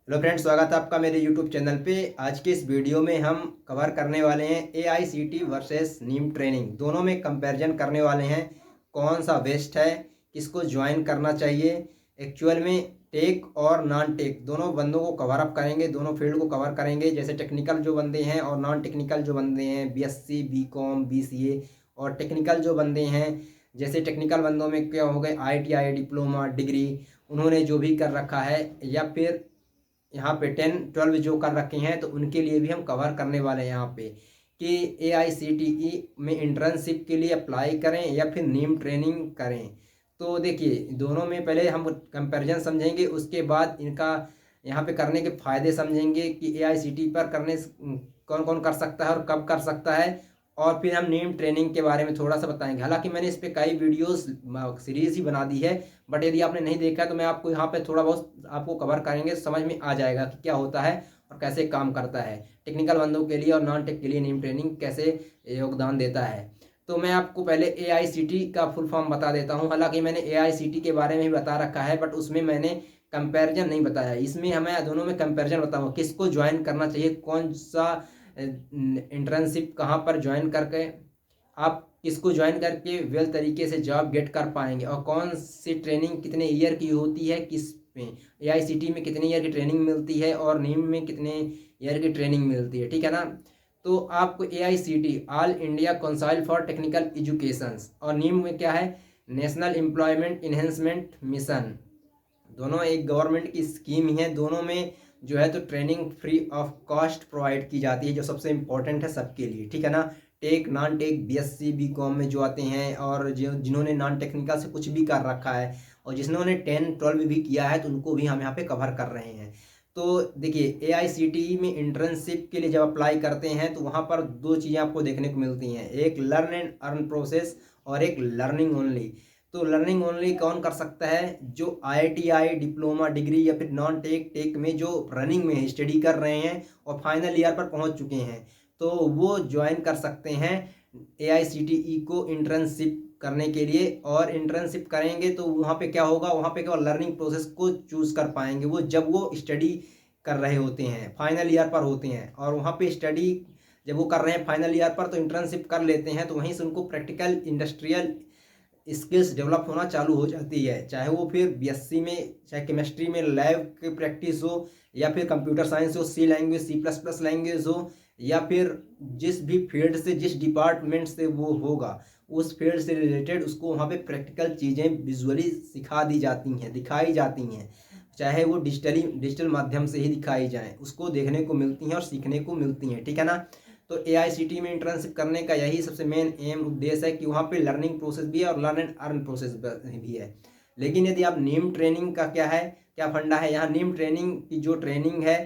Hello friends, स्वागत है आपका मेरे यूट्यूब चैनल पे। आज के इस वीडियो में हम कवर करने वाले हैं एआईसीटी वर्सेस नीम ट्रेनिंग। दोनों में कंपैरिजन करने वाले हैं, कौन सा बेस्ट है, किसको ज्वाइन करना चाहिए। एक्चुअल में टेक और नॉन टेक दोनों बंदों को कवर अप करेंगे, दोनों फील्ड को कवर करेंगे। जैसे टेक्निकल जो बंदे हैं और नॉन टेक्निकल जो बंदे हैं, बीएससी, बीकॉम, बीसीए, और टेक्निकल जो बंदे हैं, जैसे टेक्निकल बंदों में क्या हो गए, आईटीआई, डिप्लोमा, डिग्री, उन्होंने जो भी कर रखा है, या फिर यहाँ पे 10-12 जो कर रखे हैं, तो उनके लिए भी हम कवर करने वाले हैं यहाँ पे कि एआईसीटीई में इंटर्नशिप के लिए अप्लाई करें या फिर नीम ट्रेनिंग करें। तो देखिए, दोनों में पहले हम कंपैरिजन समझेंगे, उसके बाद इनका यहाँ पे करने के फ़ायदे समझेंगे कि एआईसीटी पर करने कौन कौन कर सकता है और कब कर सकता है, और फिर हम नीम ट्रेनिंग के बारे में थोड़ा सा बताएंगे। हालांकि मैंने इस पे कई वीडियोस सीरीज ही बना दी है, बट यदि आपने नहीं देखा है तो मैं आपको यहाँ पे थोड़ा बहुत आपको कवर करेंगे, समझ में आ जाएगा कि क्या होता है और कैसे काम करता है। टेक्निकल बंदों के लिए और नॉन टेक के लिए नीम ट्रेनिंग कैसे योगदान देता है। तो मैं आपको पहले एआईसीटी का फुल फॉर्म बता देता हूँ। हालांकि मैंने एआईसीटी के बारे में भी बता रखा है, बट उसमें मैंने कंपैरिजन नहीं बताया। इसमें हमें दोनों में कंपैरिजन बताऊंगा, किसको ज्वाइन करना चाहिए, कौन सा इंटर्नशिप कहाँ पर ज्वाइन करके आप किसको ज्वाइन करके वेल तरीके से जॉब गेट कर पाएंगे, और कौन सी ट्रेनिंग कितने ईयर की होती है, किस में एआईसीटी में कितने ईयर की ट्रेनिंग मिलती है और नीम में कितने ईयर की ट्रेनिंग मिलती है, ठीक है ना। तो आपको AICT all India council for technical education, और नीम में क्या है, नेशनल एम्प्लॉयमेंट इन्हेंसमेंट मिशन, दोनों एक गवर्नमेंट की स्कीम ही है। दोनों में जो है तो training free of cost provide की जाती है, जो सबसे इम्पोर्टेंट है सबके लिए, ठीक है ना। Tech, non tech, BSc, BCom में जो आते हैं, और जो जिन्होंने नॉन टेक्निकल से कुछ भी कर रखा है और जिन्होंने 10-12 भी किया है, तो उनको भी हम यहाँ पे कवर कर रहे हैं। तो देखिए, एआईसीटीई में इंटर्नशिप के लिए जब अप्लाई करते हैं तो वहाँ पर दो चीज़ें आपको देखने को मिलती हैं, एक लर्न एंड अर्न प्रोसेस और एक लर्निंग ओनली। तो लर्निंग ओनली कौन कर सकता है, जो आईटीआई, डिप्लोमा, डिग्री या फिर नॉन टेक, टेक में जो रनिंग में है, स्टडी कर रहे हैं और फाइनल ईयर पर पहुंच चुके हैं, तो वो ज्वाइन कर सकते हैं एआईसीटीई को इंटर्नशिप करने के लिए। और इंटर्नशिप करेंगे तो वहाँ पे क्या होगा, वहाँ पे केवल लर्निंग प्रोसेस को चूज कर पाएंगे वो, जब वो स्टडी कर रहे होते हैं, फाइनल ईयर पर होते हैं, और वहाँ पे स्टडी जब वो कर रहे हैं फाइनल ईयर पर, तो इंटर्नशिप कर लेते हैं, तो वहीं से उनको प्रैक्टिकल इंडस्ट्रियल स्किल्स डेवलप होना चालू हो जाती है। चाहे वो फिर बीएससी में, चाहे केमिस्ट्री में लैब की प्रैक्टिस हो, या फिर कंप्यूटर साइंस हो, सी लैंग्वेज, C++ लैंग्वेज हो, या फिर जिस भी फील्ड से, जिस डिपार्टमेंट से वो होगा, उस फील्ड से रिलेटेड उसको वहाँ पे प्रैक्टिकल चीज़ें विजुअली सिखा दी जाती हैं, दिखाई जाती हैं। चाहे वो डिजिटल माध्यम से ही दिखाई जाए, उसको देखने को मिलती हैं और सीखने को मिलती हैं, ठीक है ना। तो एआईसीटी में इंटर्नशिप करने का यही सबसे मेन एम उद्देश्य है कि वहाँ पे लर्निंग प्रोसेस भी है और लर्न एंड अर्न प्रोसेस भी है। लेकिन यदि आप नीम ट्रेनिंग का क्या है, क्या फंडा है, यहाँ नीम ट्रेनिंग की जो ट्रेनिंग है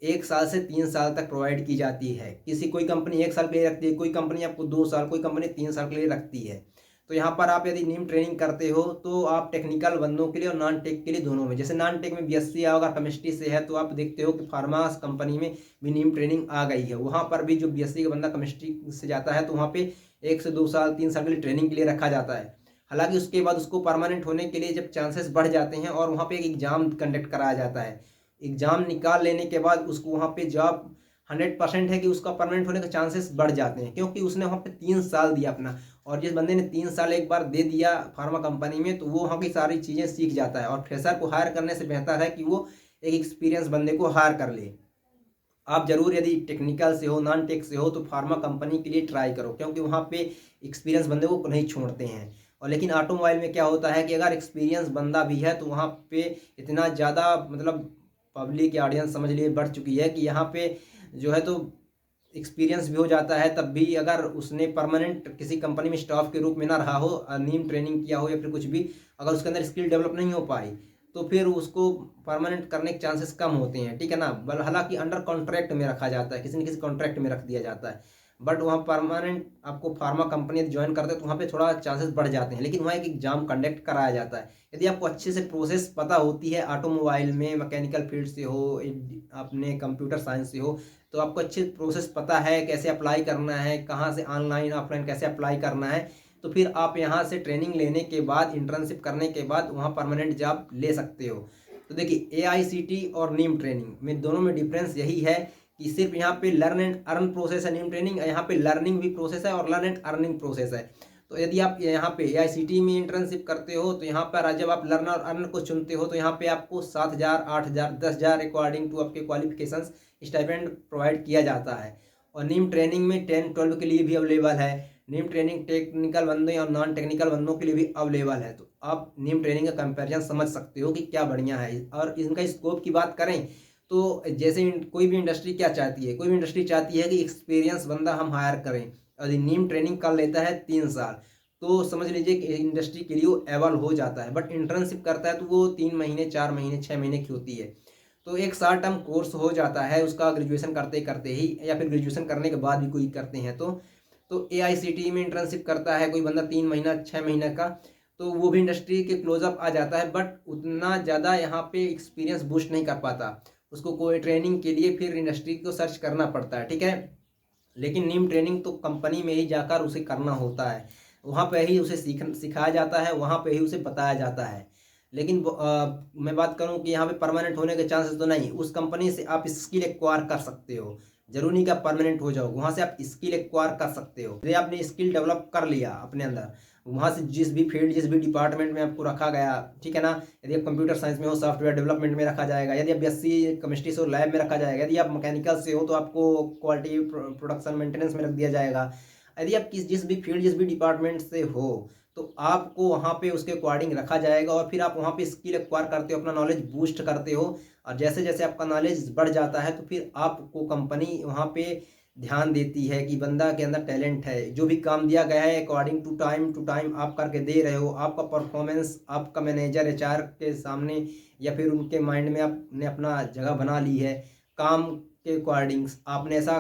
1 साल से 3 साल तक प्रोवाइड की जाती है। कोई कंपनी 1 साल के लिए रखती है, कोई कंपनी आपको 2 साल, कोई कंपनी 3 साल के लिए रखती है। तो यहाँ पर आप यदि नीम ट्रेनिंग करते हो तो आप टेक्निकल बंदों के लिए और नॉन टेक के लिए दोनों में, जैसे नॉन टेक में बीएससी अगर केमिस्ट्री से है, तो आप देखते हो कि फार्मा कंपनी में भी नीम ट्रेनिंग आ गई है। वहाँ पर भी जो बीएससी का बंदा केमिस्ट्री से जाता है, तो वहाँ पे 1 से 2 साल, 3 साल के लिए ट्रेनिंग के लिए रखा जाता है। हालांकि उसके बाद उसको परमानेंट होने के लिए जब चांसेस बढ़ जाते हैं, और वहाँ पे एक एग्जाम कंडक्ट कराया जाता है। एग्जाम निकाल लेने के बाद उसको वहाँ पे जॉब 100% है कि उसका परमानेंट होने के चांसेस बढ़ जाते हैं, क्योंकि उसने वहाँ पे 3 साल दिया अपना। और जिस बंदे ने 3 साल एक बार दे दिया फार्मा कंपनी में, तो वो वहाँ की सारी चीज़ें सीख जाता है। और फ्रेशर को हायर करने से बेहतर है कि वो एक एक्सपीरियंस बंदे को हायर कर ले। आप जरूर यदि टेक्निकल से हो, नॉन टेक से हो, तो फार्मा कंपनी के लिए ट्राई करो, क्योंकि वहाँ पे एक्सपीरियंस बंदे को नहीं छोड़ते हैं। और लेकिन ऑटोमोबाइल में क्या होता है कि अगर एक्सपीरियंस बंदा भी है, तो वहाँ पे इतना ज़्यादा मतलब पब्लिक या ऑडियंस समझ लिए बढ़ चुकी है कि यहाँ पे जो है तो एक्सपीरियंस भी हो जाता है, तब भी अगर उसने परमानेंट किसी कंपनी में स्टाफ के रूप में ना रहा हो, नीम ट्रेनिंग किया हो या फिर कुछ भी, अगर उसके अंदर स्किल डेवलप नहीं हो पाई, तो फिर उसको परमानेंट करने के चांसेस कम होते हैं, ठीक है ना। हालांकि अंडर कॉन्ट्रैक्ट में रखा जाता है, किसी न किसी कॉन्ट्रैक्ट में रख दिया जाता है, बट वहाँ परमानेंट आपको फार्मा कंपनी ज्वाइन करते हैं, तो वहाँ पे थोड़ा चांसेस बढ़ जाते हैं। लेकिन वहाँ एक एग्जाम कंडक्ट कराया जाता है। यदि आपको अच्छे से प्रोसेस पता होती है, ऑटोमोबाइल में मैकेनिकल फील्ड से हो, अपने कंप्यूटर साइंस से हो, तो आपको अच्छे प्रोसेस पता है, कैसे अप्लाई करना है, कहाँ से ऑनलाइन ऑफलाइन कैसे अप्लाई करना है, तो फिर आप यहाँ से ट्रेनिंग लेने के बाद, इंटर्नशिप करने के बाद वहाँ परमानेंट जॉब ले सकते हो। तो देखिए AICT और नीम ट्रेनिंग में दोनों में डिफरेंस यही है कि सिर्फ यहाँ पे लर्न एंड अर्न प्रोसेस है नीम ट्रेनिंग, यहाँ पे लर्निंग भी प्रोसेस है और लर्न एंड अर्निंग प्रोसेस है। तो यदि आप यहाँ पे AICT में इंटर्नशिप करते हो तो यहाँ पर जब आप लर्न और अर्न को चुनते हो तो यहाँ पे आपको 7,000, 8,000, 10,000 अकॉर्डिंग टू आपके क्वालिफिकेशंस स्टाइपेंड प्रोवाइड किया जाता है। और नीम ट्रेनिंग में 10-12 के लिए भी अवेलेबल है। नीम ट्रेनिंग टेक्निकल बंदे और नॉन टेक्निकल बंदों के लिए भी अवेलेबल है। तो आप नीम ट्रेनिंग का कंपैरिजन समझ सकते हो कि क्या बढ़िया है। और इनका स्कोप की बात करें तो जैसे कोई भी इंडस्ट्री क्या चाहती है, कोई भी इंडस्ट्री चाहती है कि एक्सपीरियंस बंदा हम हायर करें। यदि नीम ट्रेनिंग कर लेता है 3 साल तो समझ लीजिए कि इंडस्ट्री के लिए वो एबल हो जाता है। बट इंटर्नशिप करता है तो वो 3 महीने, 4 महीने, 6 महीने की होती है। तो एक शॉर्ट टर्म कोर्स हो जाता है उसका, ग्रेजुएशन करते करते ही या फिर ग्रेजुएशन करने के बाद भी कोई करते हैं तो AICT में इंटर्नशिप करता है कोई बंदा 3 महीना, 6 महीने का, तो वो भी इंडस्ट्री के क्लोजअप आ जाता है। बट उतना ज़्यादा यहाँ पे एक्सपीरियंस बूस्ट नहीं कर पाता, उसको कोई ट्रेनिंग के लिए फिर इंडस्ट्री को सर्च करना पड़ता है, ठीक है। लेकिन नीम ट्रेनिंग तो कंपनी में ही जाकर उसे करना होता है, वहाँ पे ही उसे सिखाया जाता है, वहाँ पे ही उसे बताया जाता है। लेकिन मैं बात करूँ कि यहाँ पे परमानेंट होने के चांसेस तो नहीं। उस कंपनी से आप स्किल एक्वायर कर सकते हो, जरूरी नहीं कि आप परमानेंट हो जाओ, वहाँ से आप स्किल एक्वायर कर सकते हो। यदि आपने स्किल डेवलप कर लिया अपने अंदर, वहाँ से जिस भी फील्ड, जिस भी डिपार्टमेंट में आपको रखा गया, ठीक है ना। यदि आप कंप्यूटर साइंस में हो, सॉफ्टवेयर डेवलपमेंट में रखा जाएगा। यदि आप BSc केमिस्ट्री से हो, लैब में रखा जाएगा। यदि आप मैकेनिकल से हो तो आपको क्वालिटी प्रोडक्शन मेंटेनेंस में रख दिया जाएगा। यदि आप जिस भी फील्ड, जिस भी डिपार्टमेंट से हो तो आपको वहाँ पे उसके अकॉर्डिंग रखा जाएगा और फिर आप वहाँ पे स्किल एक्वायर करते हो, अपना नॉलेज बूस्ट करते हो। और जैसे जैसे आपका नॉलेज बढ़ जाता है तो फिर आपको कंपनी वहाँ पे ध्यान देती है कि बंदा के अंदर टैलेंट है। जो भी काम दिया गया है अकॉर्डिंग टू टाइम आप करके दे रहे हो, आपका परफॉर्मेंस आपका मैनेजर HR के सामने या फिर उनके माइंड में आपने अपना जगह बना ली है। काम के अकॉर्डिंग आपने ऐसा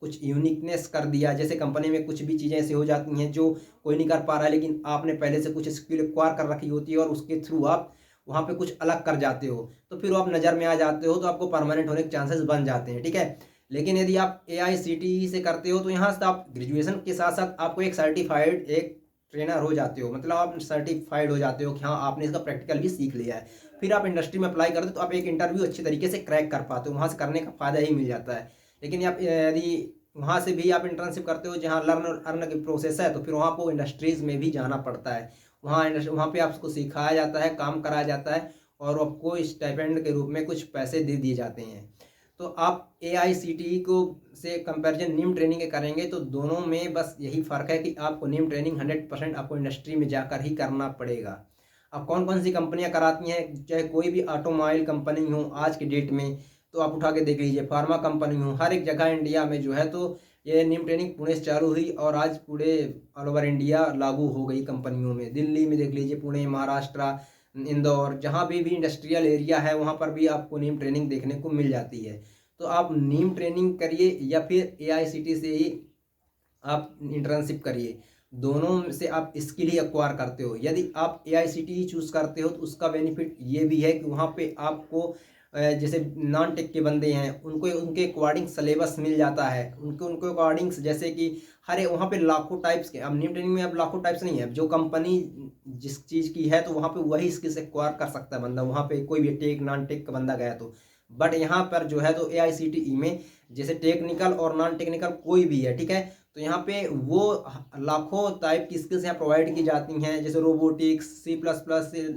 कुछ यूनिकनेस कर दिया, जैसे कंपनी में कुछ भी चीज़ें ऐसी हो जाती हैं जो कोई नहीं कर पा रहा है, लेकिन आपने पहले से कुछ स्किल एक्वायर कर रखी होती है और उसके थ्रू आप वहाँ पे कुछ अलग कर जाते हो, तो फिर आप नज़र में आ जाते हो, तो आपको परमानेंट होने के चांसेस बन जाते हैं, ठीक है। लेकिन यदि आप AICT से करते हो तो यहाँ से आप ग्रेजुएशन के साथ साथ आपको एक सर्टिफाइड एक ट्रेनर हो जाते हो, मतलब आप सर्टिफाइड हो जाते हो कि हाँ आपने इसका प्रैक्टिकल भी सीख लिया है। फिर आप इंडस्ट्री में अप्लाई करते हो तो आप एक इंटरव्यू अच्छी तरीके से क्रैक कर पाते हो, वहाँ से करने का फ़ायदा ही मिल जाता है। लेकिन आप यदि वहाँ से भी आप इंटर्नशिप करते हो जहाँ लर्न और अर्न की प्रोसेस है, तो फिर वहाँ को इंडस्ट्रीज़ में भी जाना पड़ता है। वहाँ पे आपको सिखाया जाता है, काम कराया जाता है और आपको स्टाइपेंड के रूप में कुछ पैसे दे दिए जाते हैं। तो आप AICT को से कंपैरिजन नीम ट्रेनिंग के करेंगे तो दोनों में बस यही फ़र्क है कि आपको नीम ट्रेनिंग 100% आपको इंडस्ट्री में जाकर ही करना पड़ेगा। अब कौन कौन सी कंपनियां कराती हैं, चाहे कोई भी ऑटोमोबाइल कंपनी हो आज की डेट में, तो आप उठा के देख लीजिए, फार्मा कंपनी हो, हर एक जगह इंडिया में जो है तो ये नीम ट्रेनिंग पुणे से चालू हुई और आज पूरे ऑल ओवर इंडिया लागू हो गई कंपनियों में। दिल्ली में देख लीजिए, पुणे, महाराष्ट्र, इंदौर, जहाँ भी इंडस्ट्रियल एरिया है वहाँ पर भी आपको नीम ट्रेनिंग देखने को मिल जाती है। तो आप नीम ट्रेनिंग करिए या फिर AICT से ही आप इंटर्नशिप करिए, दोनों से आप स्किल ही एक्वायर करते हो। यदि आप AICT ही चूज़ करते हो तो उसका बेनिफिट ये भी है कि वहाँ पे आपको जैसे नॉन टेक के बंदे हैं उनको उनके अकॉर्डिंग सिलेबस मिल जाता है, उनके अकॉर्डिंग जैसे कि हर एक वहाँ पे लाखों टाइप्स के, अब न्यू ट्रेनिंग में अब लाखों टाइप्स नहीं है, जो कंपनी जिस चीज़ की है तो वहाँ पे वही स्किल्स एक्वायर कर सकता है बंदा, वहाँ पे कोई भी टेक नॉन टेक का बंदा गया तो। बट यहाँ पर जो है तो AICT में जैसे टेक्निकल और नॉन टेक्निकल कोई भी है, ठीक है, तो यहाँ पे वो लाखों टाइप की स्किल्स यहाँ प्रोवाइड की जाती हैं, जैसे रोबोटिक्स, C++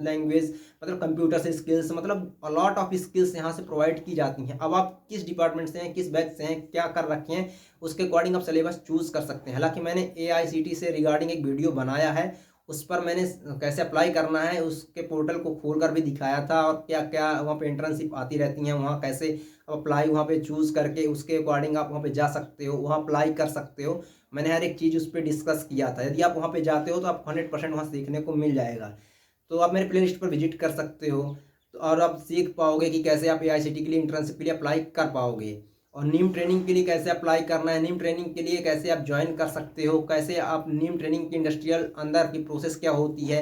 लैंग्वेज, मतलब कंप्यूटर से स्किल्स, मतलब अलॉट ऑफ स्किल्स यहाँ से प्रोवाइड की जाती हैं। अब आप किस डिपार्टमेंट से हैं, किस बैच से हैं, क्या कर रखे हैं, उसके अकॉर्डिंग आप सिलेबस चूज़ कर सकते हैं। हालांकि मैंने AICT से रिगार्डिंग एक वीडियो बनाया है, उस पर मैंने कैसे अप्लाई करना है उसके पोर्टल को खोल कर भी दिखाया था और क्या क्या वहाँ पे इंटर्नशिप आती रहती हैं, वहाँ कैसे अप्लाई वहाँ पे चूज़ करके उसके अकॉर्डिंग आप वहाँ पे जा सकते हो, वहाँ अप्लाई कर सकते हो। मैंने हर एक चीज़ उस पर डिस्कस किया था। यदि आप वहाँ पे जाते हो तो आप 100% वहाँ सीखने को मिल जाएगा। तो आप मेरे प्ले लिस्ट पर विजिट कर सकते हो तो और आप सीख पाओगे कि कैसे आप AICT के लिए इंटर्नशिप के लिए अप्लाई कर पाओगे और नीम ट्रेनिंग के लिए कैसे अप्लाई करना है, नीम ट्रेनिंग के लिए कैसे आप ज्वाइन कर सकते हो, कैसे आप नीम ट्रेनिंग की इंडस्ट्रियल अंदर की प्रोसेस क्या होती है।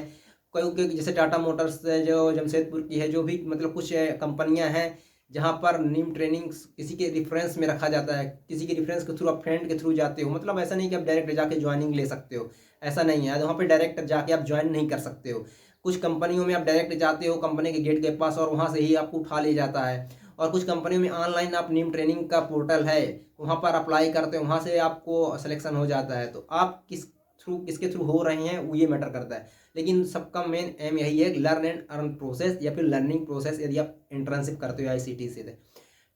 क्योंकि जैसे टाटा मोटर्स जो जमशेदपुर की है, जो भी मतलब कुछ कंपनियां हैं जहां पर नीम ट्रेनिंग किसी के रेफरेंस में रखा जाता है, किसी के रेफरेंस के थ्रू आप फ्रेंड के थ्रू जाते हो, मतलब ऐसा नहीं कि आप डायरेक्ट जाके ज्वाइनिंग ले सकते हो, ऐसा नहीं है। वहाँ पर डायरेक्ट जाके आप ज्वाइन नहीं कर सकते हो। कुछ कंपनियों में आप डायरेक्ट जाते हो कंपनी के गेट के पास और वहाँ से ही आपको उठा ले जाता है, और कुछ कंपनियों में ऑनलाइन आप नीम ट्रेनिंग का पोर्टल है वहाँ पर अप्लाई करते हो, वहाँ से आपको सिलेक्शन हो जाता है। तो आप किसके थ्रू हो रहे हैं वो ये मैटर करता है, लेकिन सबका मेन एम यही है, लर्न एंड अर्न प्रोसेस या फिर लर्निंग प्रोसेस, यदि आप इंटर्नशिप करते हो ICT से।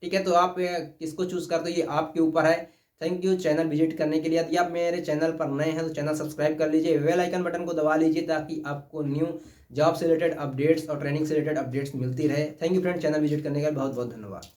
ठीक है, तो आप किसको चूज़ करते हो ये आपके ऊपर है। थैंक यू चैनल विजिट करने के लिए। यदि आप मेरे चैनल पर नए हैं तो चैनल सब्सक्राइब कर लीजिए, बेल आइकन बटन को दबा लीजिए ताकि आपको न्यू जॉब से रिलेटेड अपडेट्स और ट्रेनिंग से रिलेटेड अपडेट्स मिलती रहे। Thank you friend, channel visit करने का बहुत बहुत धन्यवाद।